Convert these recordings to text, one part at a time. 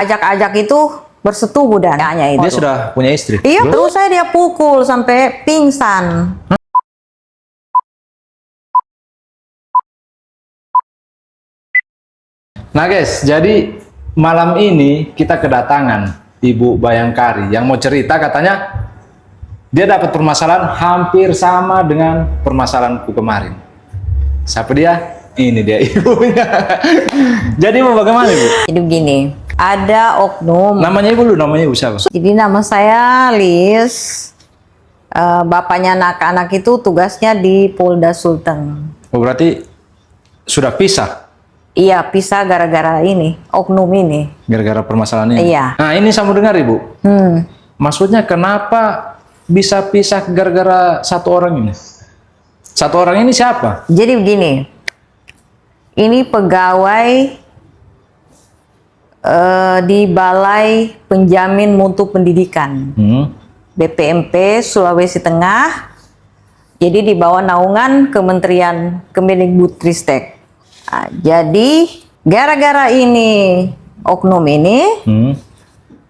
Ajak-ajak itu bersetubuh dan hanya itu. Dia sudah punya istri? Iya, terus saya dia pukul sampai pingsan. Nah guys, jadi malam ini kita kedatangan Ibu Bayangkari yang mau cerita, katanya dia dapat permasalahan hampir sama dengan permasalahanku kemarin. Siapa dia? Ini dia ibunya. Jadi mau bagaimana Ibu? Jadi begini, ada oknum. Namanya Ibu dulu, namanya Ibu siapa? Jadi nama saya Lis. Bapaknya anak-anak itu tugasnya di Polda Sulteng. Oh, berarti sudah pisah Iya, pisah gara-gara ini, oknum ini. gara-gara permasalahan ini? Iya. Nah ini saya mau dengar Ibu. Maksudnya kenapa bisa pisah gara-gara satu orang ini? Satu orang ini siapa? Jadi begini, ini pegawai di Balai Penjamin Mutu Pendidikan, BPMP Sulawesi Tengah. Jadi di bawah naungan Kementerian Kemendikbudristek. Nah, jadi gara-gara ini oknum ini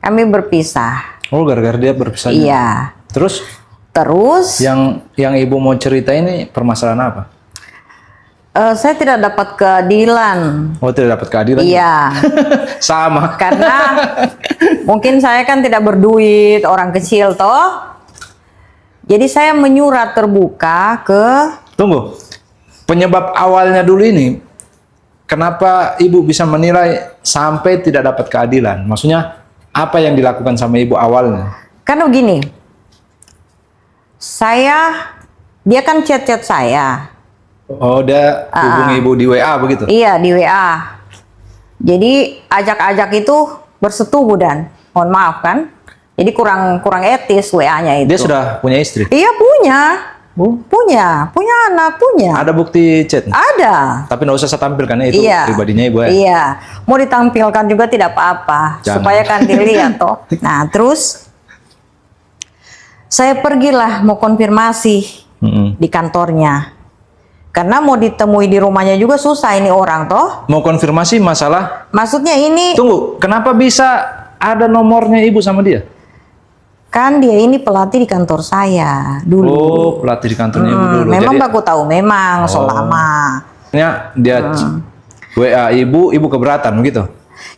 kami berpisah. Oh, gara-gara dia berpisah. Iya. Terus yang Ibu mau cerita ini permasalahan apa? Saya tidak dapat keadilan. Oh, tidak dapat keadilan? Iya. Sama. Karena mungkin saya kan tidak berduit, orang kecil toh. Jadi saya menyurat terbuka ke... Tunggu. Penyebab awalnya dulu ini, kenapa Ibu bisa menilai sampai tidak dapat keadilan? Maksudnya apa yang dilakukan sama Ibu awalnya? Karena begini, dia kan chat-chat saya. Oh, dia hubungi Ibu di WA begitu? Iya, di WA. Jadi ajak-ajak itu bersetubuh dan mohon maaf kan. Jadi kurang etis WA-nya itu. Dia sudah punya istri? Iya, punya. Punya anak, punya. Ada bukti chat? Ada. Tapi nggak usah saya tampilkan ya, itu Iya. pribadinya Ibu ya? Iya. Mau ditampilkan juga tidak apa-apa. Jangan. Supaya kan dilihat toh. Nah, terus saya pergilah mau konfirmasi di kantornya. Karena mau ditemui di rumahnya juga susah ini orang toh. Mau konfirmasi masalah? Maksudnya ini... Tunggu, kenapa bisa ada nomornya Ibu sama dia? Kan dia ini pelatih di kantor saya dulu. Oh, pelatih di kantornya Ibu dulu. Memang Jadi, aku tahu memang selama. dia WA Ibu keberatan begitu?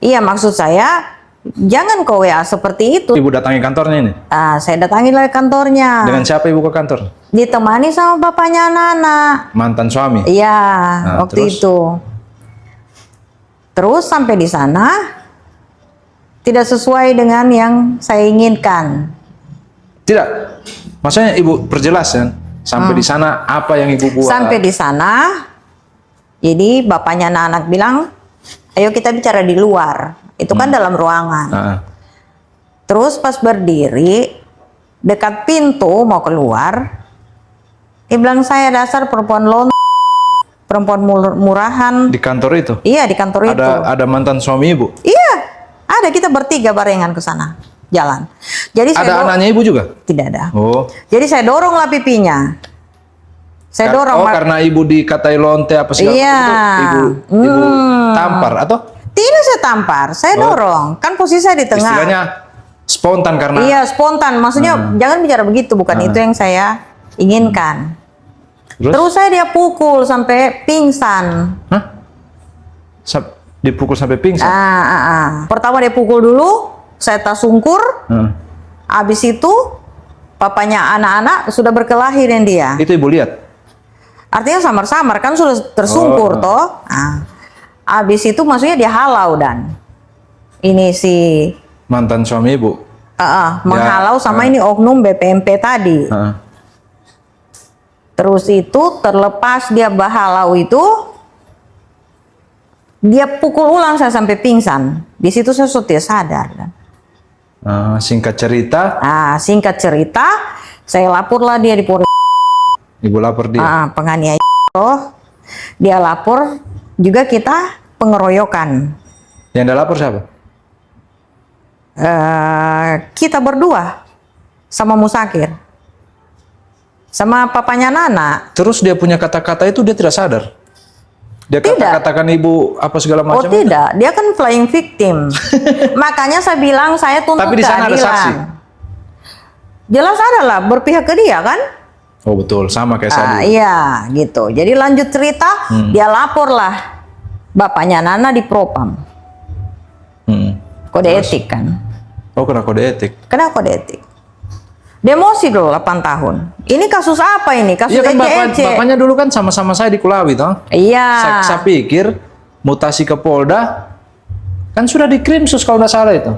Iya, maksud saya jangan ke WA seperti itu. Ibu datangi kantornya ini? Saya datangi lagi kantornya. Dengan siapa Ibu ke kantor? Ditemani sama bapaknya anak-anak. Mantan suami? Iya, Nah, waktu terus? itu. Terus sampai di sana tidak sesuai dengan yang saya inginkan. Tidak. Maksudnya Ibu perjelas kan? Sampai di sana apa yang Ibu buat? Sampai di sana, jadi bapaknya anak-anak bilang, ayo kita bicara di luar. Itu kan dalam ruangan. Terus pas berdiri, dekat pintu mau keluar, dia bilang saya dasar perempuan perempuan murahan. Di kantor itu? Iya, di kantor itu. Ada mantan suami Ibu? Iya, ada, kita bertiga barengan ke sana, jalan. Jadi Ada anaknya Ibu juga? Tidak ada. Oh. Jadi saya doronglah pipinya. Saya dorong. Karena Ibu dikatai lonte apa segala Iya. Ibu tampar atau? Tidak, saya tampar, saya dorong. Kan posisi saya di tengah. Istilahnya spontan karena? Iya, spontan. Maksudnya jangan bicara begitu, bukan itu yang saya inginkan. Terus saya dia pukul sampai pingsan. Hah? Dipukul sampai pingsan? Pertama dia pukul dulu, saya tas sungkur. Habis itu papanya anak-anak sudah berkelahi dengan dia. Itu Ibu lihat? Artinya samar-samar kan sudah tersungkur toh. Habis itu maksudnya dia halau dan ini si Mantan suami Ibu? menghalau sama ini oknum BPMP tadi. Terus itu terlepas dia berhalau itu, dia pukul ulang saya sampai pingsan. Di situ saya sudah sadar. Singkat cerita? Singkat cerita, saya laporlah dia di Polres. Ibu lapor dia? Penganiayaan. Dia lapor, juga kita pengeroyokan. Yang dia lapor siapa? Kita berdua sama Musakir. Sama papanya Nana. Terus dia punya kata-kata itu dia tidak sadar? Dia kata-katakan ibu apa segala Oh macam? tidak, dia kan flying victim. Makanya saya bilang saya tuntut Tapi di sana ada keadilan. saksi? Jelas ada lah, berpihak ke dia kan? Oh betul, sama kayak saya dulu. Iya, gitu. Jadi lanjut cerita, dia lapor lah bapaknya Nana di Propam. Kode etik kan? Oh, kena kode etik. Kena kode etik. Demosi dulu 8 tahun. Ini kasus apa ini? Kasus Iya kan ece-ece. bapaknya dulu kan sama-sama saya di Kulawi toh. Iya. Saya pikir mutasi ke Polda kan sudah di Krimsus kalau nggak salah itu.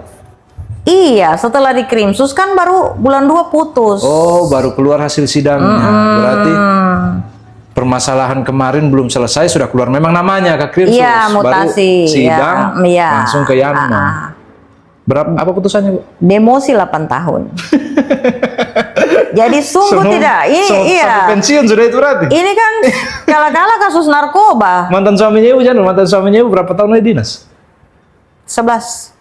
Iya, setelah di Krimsus kan baru bulan 2 putus. Oh, baru keluar hasil sidangnya. Berarti permasalahan kemarin belum selesai sudah keluar memang namanya ke Krimsus. Iya, mutasi. Baru sidang Iya. langsung ke Yanma. Berapa apa putusannya, Bu? Demosi 8 tahun. Jadi sungguh tidak. Ini iya. Sampai pensiun sudah itu berarti. Ini kan kala-kala kasus narkoba. Mantan suaminya Ibu jangan, mantan suaminya Ibu berapa tahun lagi dinas? 11.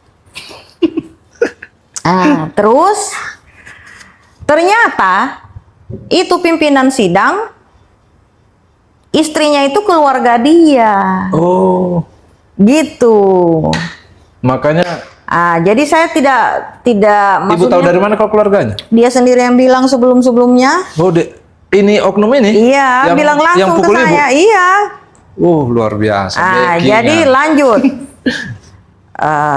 Terus ternyata itu pimpinan sidang, istrinya itu keluarga dia. Oh. Gitu. Makanya Jadi saya tidak Ibu tahu dari mana kalau keluarganya? dia sendiri yang bilang sebelum-sebelumnya. Oh, ini oknum ini? Iya, yang, bilang yang langsung ke pukul Ibu? saya. Iya. Luar biasa. Jadi lanjut.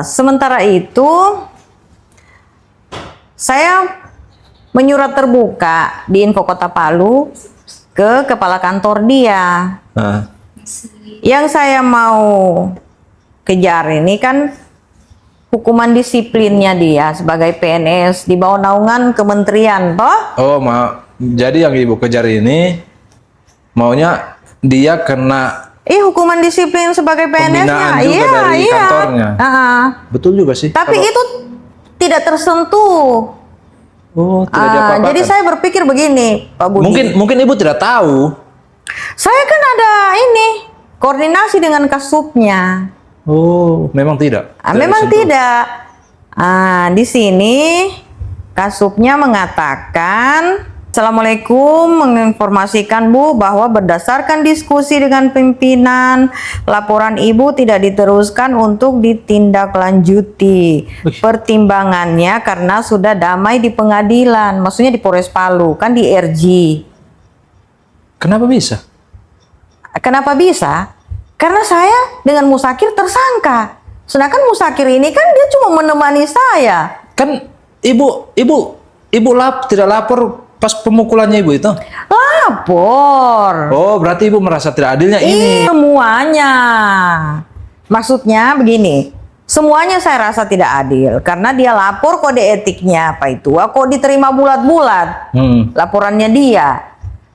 Sementara itu saya menyurat terbuka di Info Kota Palu ke kepala kantor dia. Yang saya mau kejar ini kan hukuman disiplinnya dia sebagai PNS di bawah naungan kementerian, toh? Oh, jadi yang Ibu kejar ini maunya dia kena Hukuman disiplin sebagai PNS-nya. pembinaan juga dari kantornya. Betul juga sih. Tapi kalau- itu tidak tersentuh. Oh, tidak diapa-apakan. Jadi saya berpikir begini, Pak Budi. Mungkin Ibu tidak tahu. Saya kan ada ini koordinasi dengan Kasubnya. Oh, memang tidak. Memang disentuh. tidak. Di sini Kasubnya mengatakan, Assalamualaikum, menginformasikan Bu bahwa berdasarkan diskusi dengan pimpinan, laporan Ibu tidak diteruskan untuk ditindaklanjuti. Pertimbangannya karena sudah damai di pengadilan, maksudnya di Polres Palu, kan di RG. Kenapa bisa? Kenapa bisa? Karena saya dengan Musakir tersangka. Sedangkan Musakir ini kan dia cuma menemani saya. Kan Ibu tidak lapor pas pemukulannya Ibu itu? Lapor. Oh, berarti Ibu merasa tidak adilnya ini. Semuanya. Maksudnya begini, semuanya saya rasa tidak adil karena dia lapor kode etiknya apa itu, kok diterima bulat-bulat laporannya dia.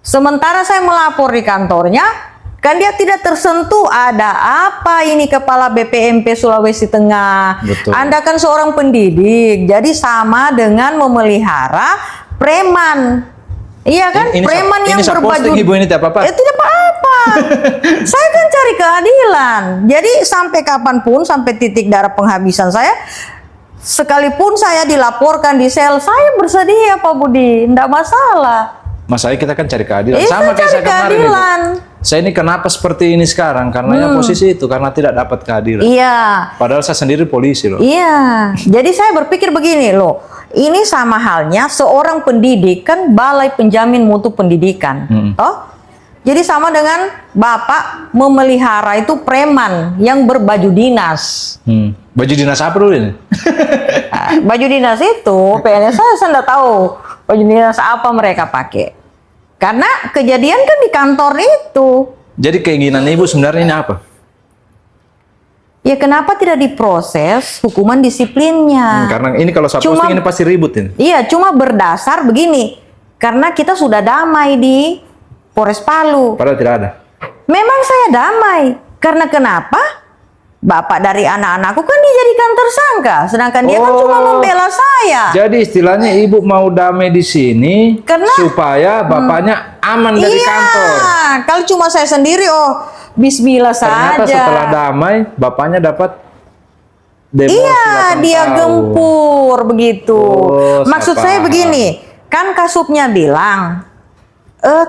Sementara saya melapor di kantornya, kan dia tidak tersentuh. Ada apa ini kepala BPMP Sulawesi Tengah? Betul. Anda kan seorang pendidik, jadi sama dengan memelihara preman. Iya kan? Preman yang berbaju. Ibu ini tidak apa-apa. Tidak apa-apa. Saya kan cari keadilan. Jadi sampai kapanpun, sampai titik darah penghabisan saya, sekalipun saya dilaporkan di sel, saya bersedia Pak Budi, tidak masalah. Mas kita kan cari keadilan. Saya Sama kayak cari saya kemarin keadilan. Ibu. Saya ini kenapa seperti ini sekarang? Karena posisi itu, karena tidak dapat keadilan. Iya. Padahal saya sendiri polisi loh. Iya. Jadi saya berpikir begini loh. Ini sama halnya seorang pendidik kan Balai Penjamin Mutu Pendidikan. Jadi sama dengan Bapak memelihara itu preman yang berbaju dinas. Baju dinas apa dulu ini? Baju dinas itu PNS saya tidak tahu baju dinas apa mereka pakai. Karena kejadian kan di kantor itu. Jadi keinginan Ibu sebenarnya ini apa? Ya kenapa tidak diproses hukuman disiplinnya? Karena ini kalau saya posting ini pasti ribut ini. Iya, cuma berdasar begini. Karena kita sudah damai di Polres Palu. Padahal tidak ada. Memang saya damai. Karena kenapa? Bapak dari anak-anakku kan dijadikan tersangka. Sedangkan dia kan cuma membela saya. Jadi istilahnya Ibu mau damai di sini Karena- supaya bapaknya aman dari kantor. Kalau cuma saya sendiri, bismillah Ternyata saja. setelah damai, bapaknya dapat demosi 8 dia tahun. gempur begitu. Oh, Maksud saya saya paham. begini, kan Kasubnya bilang,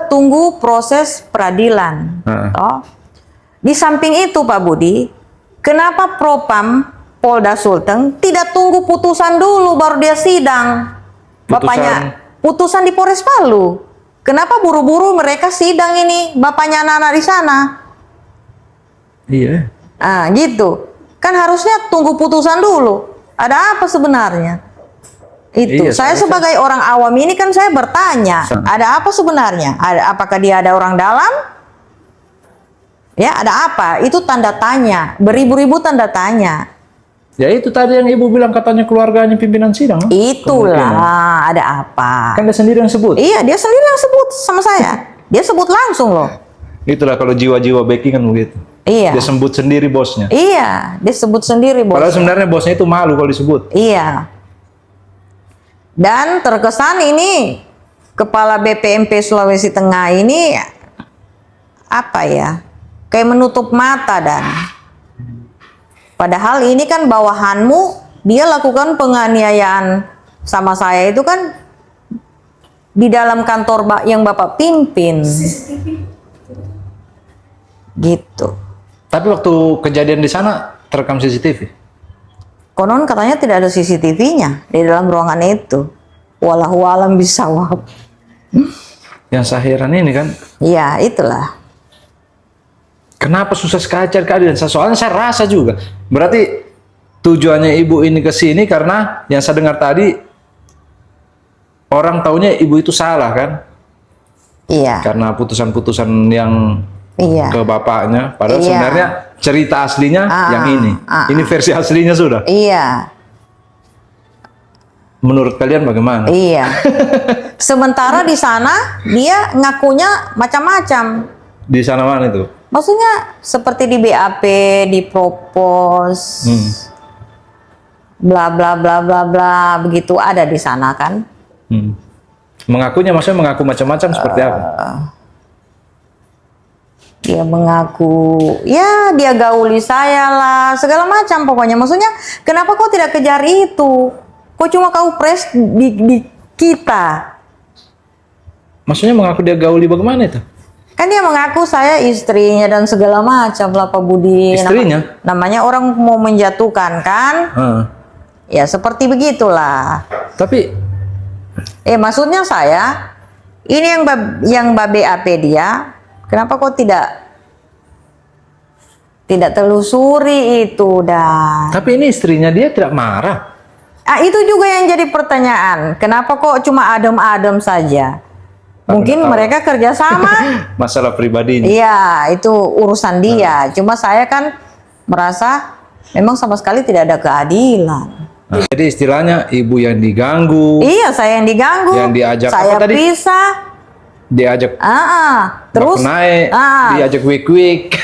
tunggu proses peradilan. Di samping itu Pak Budi, kenapa Propam Polda Sulteng tidak tunggu putusan dulu baru dia sidang? Bapaknya putusan di Polres Palu. Kenapa buru-buru mereka sidang ini bapaknya anak-anak di sana? Iya. Ah, gitu. Kan harusnya tunggu putusan dulu. Ada apa sebenarnya? Itu. Iya, saya sebagai orang awam ini kan saya bertanya, ada apa sebenarnya? Apakah dia ada orang dalam? Ya, ada apa? Itu tanda tanya, beribu-ribu tanda tanya. Ya itu tadi yang ibu bilang katanya keluarganya pimpinan sidang. Itulah, ada apa? Kan dia sendiri yang sebut. Iya, dia sendiri yang sebut sama saya. Dia sebut langsung loh. Itulah kalau jiwa-jiwa backing kan begitu. Iya. Dia sebut sendiri bosnya. Iya, dia sebut sendiri bos. Padahal sebenarnya bosnya itu malu kalau disebut. Iya. Dan terkesan ini Kepala BPMP Sulawesi Tengah ini apa ya? Kayak menutup mata dan padahal ini kan bawahanmu, dia lakukan penganiayaan sama saya itu kan di dalam kantor yang Bapak pimpin. Gitu. Tapi waktu kejadian di sana terekam CCTV. Konon katanya tidak ada CCTV-nya di dalam ruangan itu. Wallahu alam bisawab. Yang saya heran ini kan, Iya, itulah. kenapa susah sekali cari keadilan? Soalnya saya rasa juga. Berarti tujuannya ibu ini ke sini karena yang saya dengar tadi orang taunya ibu itu salah kan? Iya. Karena putusan-putusan yang Iya. ke bapaknya. Padahal Iya. sebenarnya cerita aslinya yang ini. Ini versi aslinya sudah. Iya. Menurut kalian bagaimana? Iya. Sementara di sana dia ngakunya macam-macam. Di sana mana itu? Maksudnya seperti di BAP, di propos, bla bla bla bla bla, begitu ada di sana kan? Mengakunya maksudnya mengaku macam-macam seperti apa? Dia mengaku, ya dia gauli saya lah, segala macam pokoknya. Maksudnya, kenapa kau tidak kejar itu? Kau cuma kau press di kita. Maksudnya mengaku dia gauli bagaimana itu? Kan dia mengaku saya istrinya dan segala macam lah Pak Budi. Istrinya? Namanya orang mau menjatuhkan kan? Ya seperti begitulah. Tapi Maksudnya saya, ini yang Babe AP dia, kenapa kok tidak telusuri itu dah? Tapi ini istrinya dia tidak marah. Itu juga yang jadi pertanyaan. Kenapa kok cuma adem-adem saja? Mungkin mereka kerjasama. Masalah pribadinya. Iya, itu urusan dia. Cuma saya kan merasa memang sama sekali tidak ada keadilan. Jadi istilahnya ibu yang diganggu. Iya, saya yang diganggu. Yang diajak saya apa tadi? pisah. Diajak Terus naik, diajak week.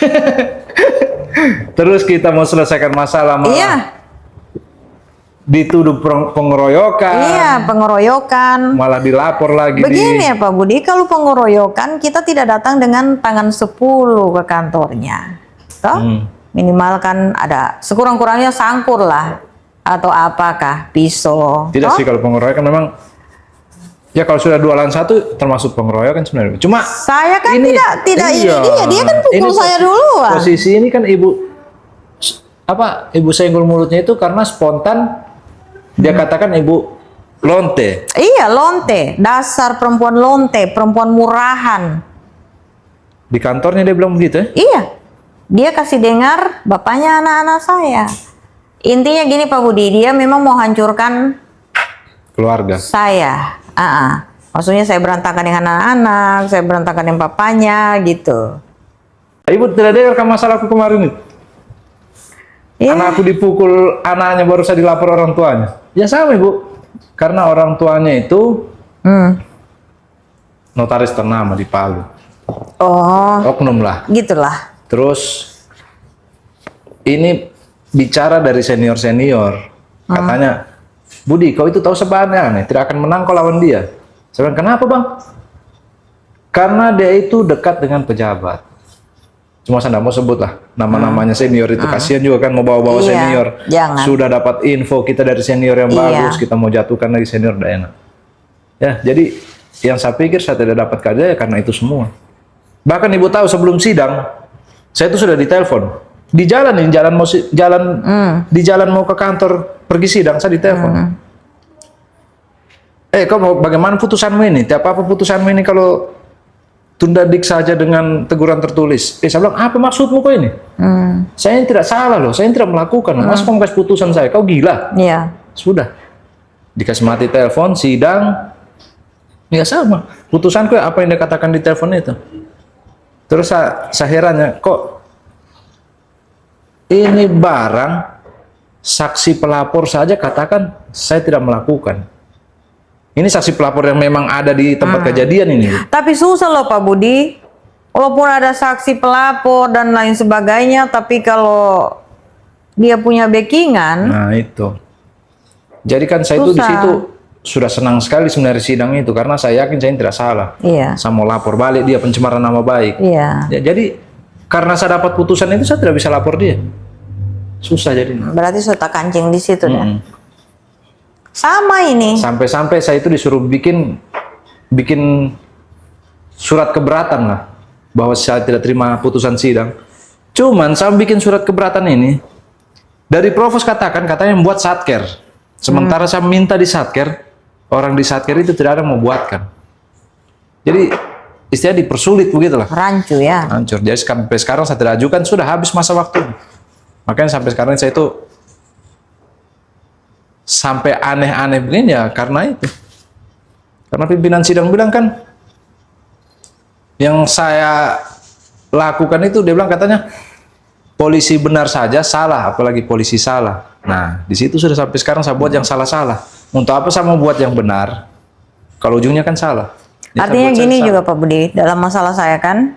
Terus kita mau selesaikan masalah malah iya. Dituduh pengeroyokan. Iya, pengeroyokan. Malah dilapor lagi. Begini ya Pak Budi, kalau pengeroyokan kita tidak datang dengan tangan 10 ke kantornya. Toh? Minimal kan ada sekurang-kurangnya sangkur lah. Atau apakah pisau. Tidak sih kalau pengeroyokan memang. Ya kalau sudah 2 lawan 1 termasuk pengeroyokan sebenarnya. Cuma saya kan ini, tidak iya. dia kan pukul saya duluan. Posisi ini kan ibu senggol mulutnya itu karena spontan dia katakan ibu lonte. Iya, lonte. Dasar perempuan lonte, perempuan murahan. Di kantornya dia bilang begitu ya? Iya. Dia kasih dengar bapaknya anak-anak saya. Intinya gini Pak Budi, dia memang mau hancurkan keluarga. Saya. Maksudnya saya berantakan dengan anak-anak, saya berantakan dengan bapaknya gitu. Ibu tidak dengar masalahku kemarin itu? Yeah. Anakku dipukul, anaknya baru saya dilapor orang tuanya. Ya sama ibu, karena orang tuanya itu notaris ternama di Palu. Oh, Oknum lah. gitulah. Terus ini bicara dari senior-senior, katanya, Budi, kau itu tahu sebenarnya tidak akan menang kau lawan dia. Saya bilang, kenapa bang? Karena dia itu dekat dengan pejabat. Cuma saya tidak mau sebut lah nama-namanya senior itu, kasihan juga kan mau bawa-bawa senior. Jangan. Sudah dapat info kita dari senior yang bagus, kita mau jatuhkan lagi senior, tidak enak. Ya, jadi yang saya pikir saya tidak dapat keadilan ya karena itu semua. Bahkan ibu tahu sebelum sidang, Saya itu sudah ditelepon. Di jalan nih, di jalan mau ke kantor pergi sidang, saya ditelepon. Bagaimana putusanmu ini? Tiap apa putusanmu ini kalau tunda dik saja dengan teguran tertulis? Saya bilang, apa maksudmu kok ini? Saya ini tidak salah loh, saya ini tidak melakukan. Mas kamu kasih putusan saya, kau gila? Iya. Sudah. Dikasih mati telepon, sidang. Ya sama. Putusanku apa yang dia katakan di telepon itu. Terus saya herannya, kok ini barang saksi pelapor saja katakan saya tidak melakukan. Ini saksi pelapor yang memang ada di tempat kejadian ini. Tapi susah loh Pak Budi. Walaupun ada saksi pelapor dan lain sebagainya, tapi kalau dia punya backingan. Nah itu. Jadi kan saya itu di situ sudah senang sekali sebenarnya sidang itu karena saya yakin saya tidak salah. Iya. Saya mau lapor balik dia pencemaran nama baik. Iya. Ya, jadi karena saya dapat putusan itu saya tidak bisa lapor dia. Susah jadi. Berarti sudah kancing di situ dah. Sama ini. Sampai-sampai saya itu disuruh bikin surat keberatan lah bahwa saya tidak terima putusan sidang. Cuman saya bikin surat keberatan ini dari provos katanya membuat satker. Sementara saya minta di satker, orang di satker itu tidak ada yang mau buatkan. Jadi istilahnya dipersulit begitulah. Rancu ya. Hancur. Jadi sampai sekarang saya tidak ajukan, sudah habis masa waktu. Makanya sampai sekarang saya itu sampai aneh-aneh begini ya karena itu. Karena pimpinan sidang bilang kan yang saya lakukan itu dia bilang katanya polisi benar saja salah, apalagi polisi salah. Nah, di situ sudah sampai sekarang saya buat yang salah-salah. Untuk apa saya mau buat yang benar? Kalau ujungnya kan salah. Ya, artinya gini juga Pak Budi, dalam masalah saya kan,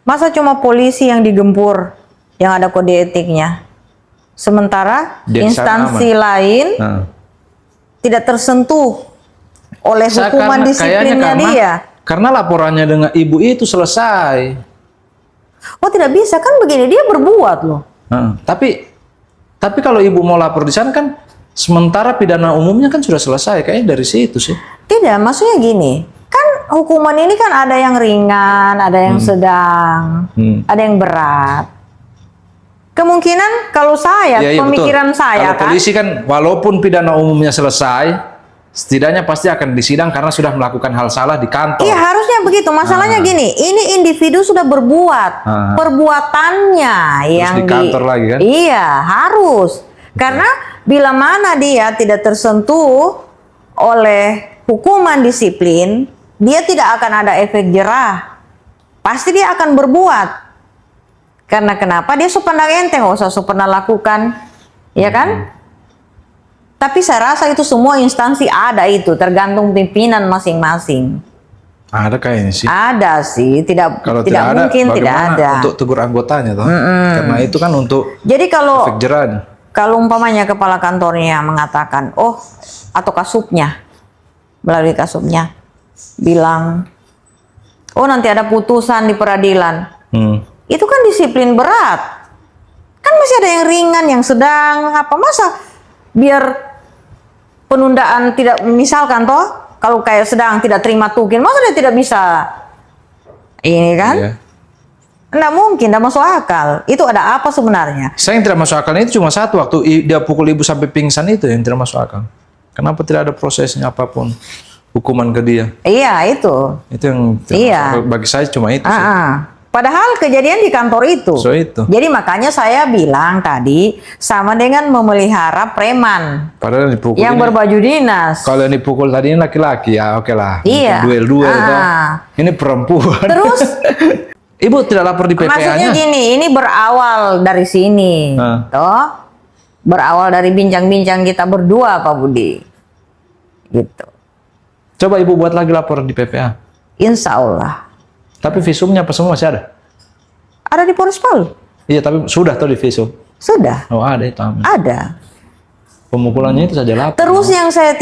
masa cuma polisi yang digempur, yang ada kode etiknya. Sementara instansi lain tidak tersentuh oleh hukuman disiplinnya dia. Karena laporannya dengan ibu itu selesai. Oh tidak bisa kan begini, dia berbuat loh. Tapi kalau ibu mau lapor di sana kan, sementara pidana umumnya kan sudah selesai, kayaknya dari situ sih. Tidak, maksudnya gini, kan hukuman ini kan ada yang ringan, ada yang sedang, ada yang berat. Kemungkinan kalau saya, pemikiran betul. Saya kalau polisi kan walaupun pidana umumnya selesai, setidaknya pasti akan disidang karena sudah melakukan hal salah di kantor. Iya harusnya begitu. Masalahnya gini, ini individu sudah berbuat, perbuatannya terus yang di kantor lagi kan? Iya harus. Karena bila mana dia tidak tersentuh oleh hukuman disiplin, dia tidak akan ada efek jerah. Pasti dia akan berbuat. Karena kenapa? Dia sepandang enteng, nggak usah pernah lakukan, ya kan? Tapi saya rasa itu semua instansi ada itu, tergantung pimpinan masing-masing. Ada kayaknya sih. Ada sih, tidak ada, mungkin tidak ada. Untuk tegur anggotanya toh. Karena itu kan untuk jadi efek jerah. Kalau umpamanya kepala kantornya mengatakan, atau kasubnya, melalui kasubnya, bilang, nanti ada putusan di peradilan. Itu kan disiplin berat. Kan masih ada yang ringan, yang sedang, apa masa biar penundaan tidak, misalkan toh, kalau kayak sedang tidak terima tukin, masa dia tidak bisa ini kan? Iya. Nggak mungkin, nggak masuk akal. Itu ada apa sebenarnya? Saya yang tidak masuk akal itu cuma satu, waktu dia pukul ibu sampai pingsan itu yang tidak masuk akal. Kenapa tidak ada prosesnya apapun, hukuman ke dia? Iya, itu. Itu yang bagi saya cuma itu sih. Padahal kejadian di kantor itu. Itu. Jadi makanya saya bilang tadi sama dengan memelihara preman. Padahal yang dipukul yang berbaju dinas. Kalau yang dipukul tadi laki-laki ya oke lah. Iya. Duel-duel ini perempuan. Terus ibu tidak lapor di PPA-nya? Maksudnya gini, ini berawal dari sini. Toh? Berawal dari bincang-bincang kita berdua Pak Budi. Gitu. Coba ibu buat lagi lapor di PPA. Insya Allah. Tapi visumnya apa semua masih ada? Ada di Polres Palu. Iya, tapi sudah tuh di visum. Sudah. Oh, ada itu. Ada. Pemukulannya itu saja lapor. Terus yang saya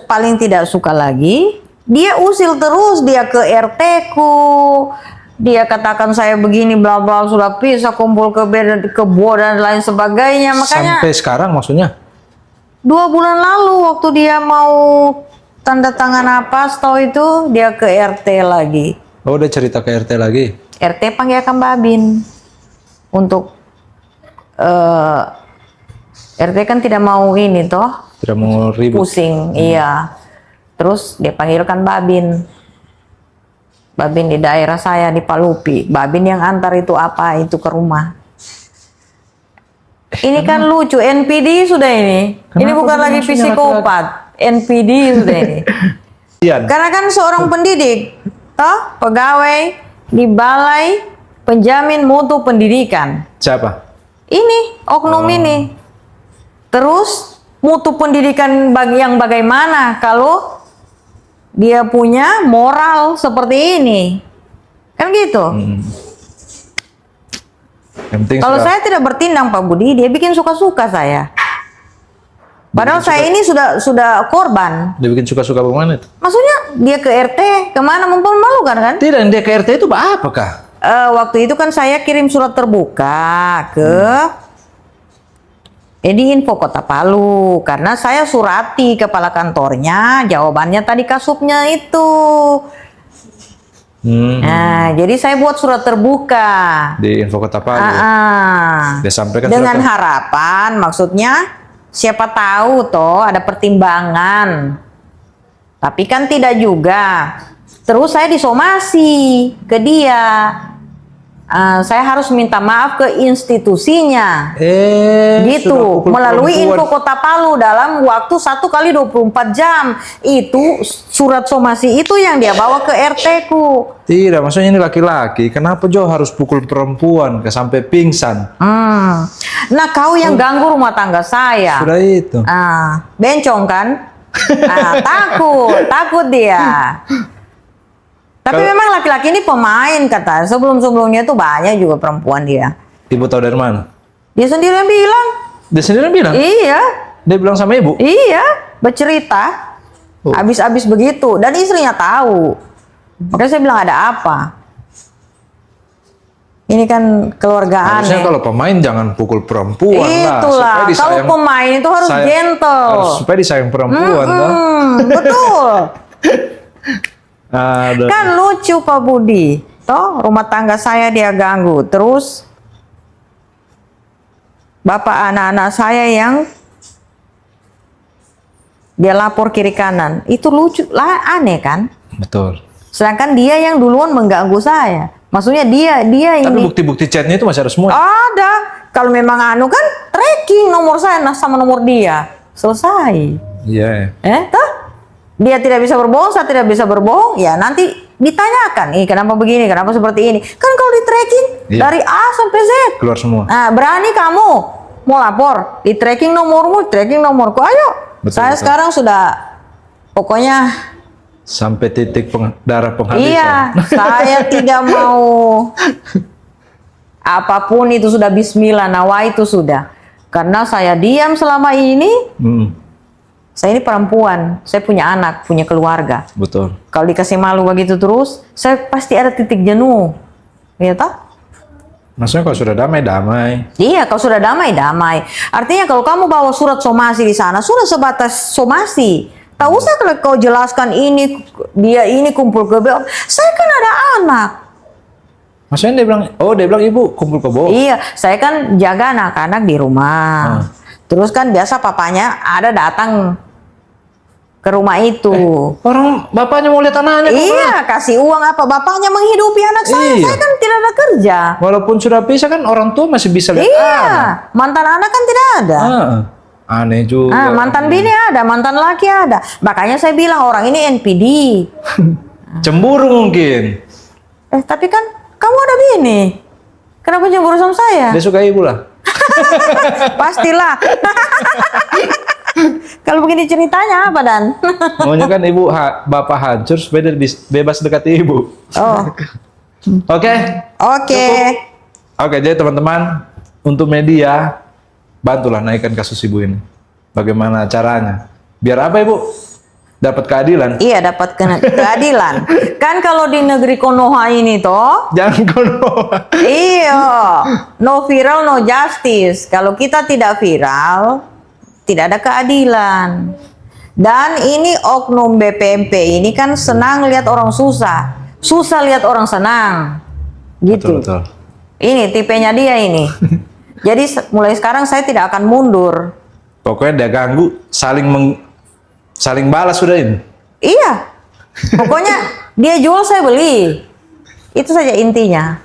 paling tidak suka lagi, dia usil terus, dia ke RT-ku. Dia katakan saya begini bla bla, sudah bisa kumpul ke kebo dan lain sebagainya. Makanya sampai sekarang maksudnya? 2 bulan lalu waktu dia mau tanda tangan apa, tahu itu dia ke RT lagi. Oh, udah cerita ke RT lagi? RT panggilkan Babin untuk RT kan tidak mau ini toh, Tidak mau ribut. pusing, iya. Terus dia panggilkan Babin. Babin di daerah saya di Palupi. Babin yang antar itu apa itu ke rumah. Ini kan lucu, NPD sudah ini. Ini Kenapa bukan lagi maksudnya psikopat, NPD sudah ini. Iya. Karena kan seorang pendidik, toh pegawai di Balai Penjamin Mutu Pendidikan. Siapa? Ini oknum ini. Terus mutu pendidikan yang bagaimana kalau dia punya moral seperti ini? Kan gitu. Yang penting Kalau sudah- saya tidak bertindak Pak Budi, dia bikin suka-suka saya. Padahal saya ini sudah korban. dia bikin suka-suka bagaimana itu? Maksudnya dia ke RT kemana mempermalukan kan? Tidak, yang dia ke RT itu apakah? Waktu itu kan saya kirim surat terbuka ke Edi Info Kota Palu karena saya surati kepala kantornya, jawabannya tadi kasupnya itu. Nah, jadi saya buat surat terbuka. Di Info Kota Palu. Dia sampaikan Dengan surat- harapan, maksudnya siapa tahu toh ada pertimbangan. Tapi kan tidak juga. Terus saya disomasi ke dia. Saya harus minta maaf ke institusinya. Gitu, sudah pukul melalui perempuan. Info Kota Palu dalam waktu 1 kali 24 jam. Itu surat somasi itu yang dia bawa ke RT ku. Tidak, maksudnya ini laki-laki. Kenapa Jo harus pukul perempuan sampai pingsan? Nah, kau yang ganggu rumah tangga saya. Sudah itu. Bencong kan? Takut dia. Tapi memang laki-laki ini pemain kata. Sebelum-sebelumnya itu banyak juga perempuan dia. Ibu tahu dari mana? Dia sendiri yang bilang. Dia sendiri yang bilang? Iya. Dia bilang sama ibu? Iya, bercerita. Habis-habis begitu dan istrinya tahu. Makanya saya bilang ada apa? Ini kan keluarga Harusnya aneh. kalau pemain jangan pukul perempuan lah. Itulah, Supaya kalau pemain itu harus gentle. Supaya disayang perempuan toh. Betul. Aduh. Kan lucu Pak Budi. Toh rumah tangga saya dia ganggu. Terus bapak anak-anak saya yang dia lapor kiri kanan. Itu lucu lah, aneh kan? Betul. Sedangkan dia yang duluan mengganggu saya. Maksudnya dia Tapi ini bukti-bukti chatnya itu masih ada semua. ada. Kalau memang anu kan tracking nomor saya sama nomor dia. Selesai. Iya. Toh? Dia tidak bisa berbohong, saya tidak bisa berbohong, ya nanti ditanyakan, kenapa begini, kenapa seperti ini. Kan kalau di tracking Iya. dari A sampai Z. Keluar semua. Nah, berani kamu mau lapor, di tracking nomormu, tracking nomorku, ayo. Betul, Saya betul. sekarang sudah, pokoknya, Sampai titik darah penghabisan. iya, saya tidak mau apapun itu sudah bismillah, nawa itu sudah. Karena saya diam selama ini, saya ini perempuan, saya punya anak, punya keluarga. Betul. Kalau dikasih malu begitu terus, saya pasti ada titik jenuh. Ya toh? Maksudnya kalau sudah damai-damai. Iya, kalau sudah damai-damai. Artinya kalau kamu bawa surat somasi di sana, sudah sebatas somasi. Tak usah kalau kau jelaskan ini, dia ini kumpul ke bawah. Saya kan ada anak. Maksudnya dia bilang ibu kumpul kebo. Iya, saya kan jaga anak-anak di rumah. Terus kan biasa papanya ada datang ke rumah itu. Orang bapaknya mau lihat anaknya. Iya, kasih uang apa? Bapaknya menghidupi anak saya. Iya. Saya kan tidak ada kerja. Walaupun sudah pisah kan orang tua masih bisa lihat Iya, anak. mantan anak kan tidak ada. Aneh juga. Mantan bini ada, mantan laki ada. Makanya saya bilang orang ini NPD. Cemburu mungkin. Tapi kan kamu ada bini. Kenapa cemburu sama saya? Dia suka ibu lah. Pastilah. Kalau begini ceritanya apa Dan? Maunya kan ibu bapak hancur supaya dia bebas dekati ibu. Oh, Oke. oke. Oke, jadi teman-teman, untuk media bantulah naikkan kasus ibu ini. Bagaimana caranya? Biar apa ibu? Dapat keadilan. Iya, dapat keadilan. Kan kalau di negeri Konoha ini toh, Jangan kono. iya, no viral, no justice. Kalau kita tidak viral, tidak ada keadilan. Dan ini oknum BPMP ini kan senang lihat orang susah. Susah lihat orang senang. Gitu. Betul. Ini tipenya dia ini. Jadi mulai sekarang saya tidak akan mundur. Pokoknya dia ganggu, saling balas sudah ini. Iya. Pokoknya dia jual saya beli. Itu saja intinya.